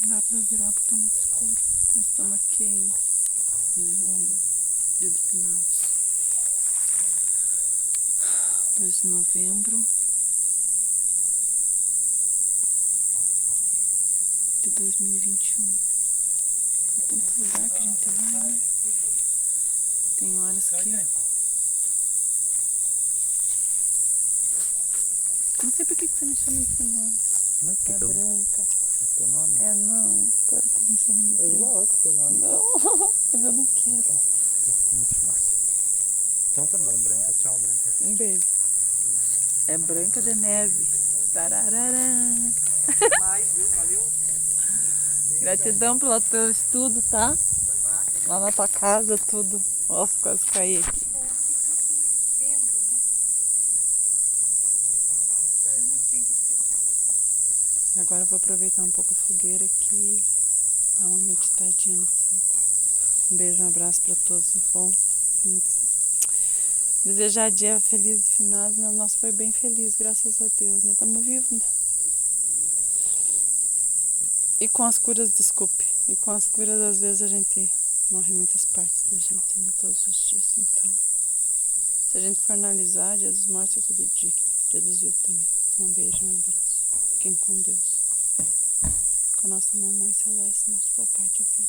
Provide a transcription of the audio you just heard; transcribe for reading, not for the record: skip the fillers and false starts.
Não dá pra vir lá porque tá muito escuro. Nós estamos aqui ainda, na reunião, dia de finados. 2 de novembro de 2021. Tem tanto lugar que a gente vai, né? Tem horas que... Não sei por que você me chama desse nome. Não é porque É branca. É teu nome? É, não. Quero que me chame de branca. Exato, teu nome. Não, mas eu não quero. Nossa, muito fumaça. Então tá bom, Branca. Tchau, Branca. Um beijo. É Branca de Neve. Tarararã. Mais, viu? Valeu. Gratidão pelo teu estudo, tá? Lá na tua casa, tudo. Nossa, quase caí aqui. Agora eu vou aproveitar um pouco a fogueira aqui, dar uma meditadinha no fogo. Um beijo, um abraço para todos. Bom fim de... Desejar dia feliz de finados, né? O nosso foi bem feliz, graças a Deus, né? Estamos vivos, né? E com as curas, desculpe, e com as curas às vezes a gente morre em muitas partes da gente, né? Todos os dias, então. Se a gente for analisar, dia dos mortos é todo dia, dia dos vivos também. Um beijo, um abraço. Fiquem com Deus. Com a nossa Mamãe Celeste, nosso Papai Divino.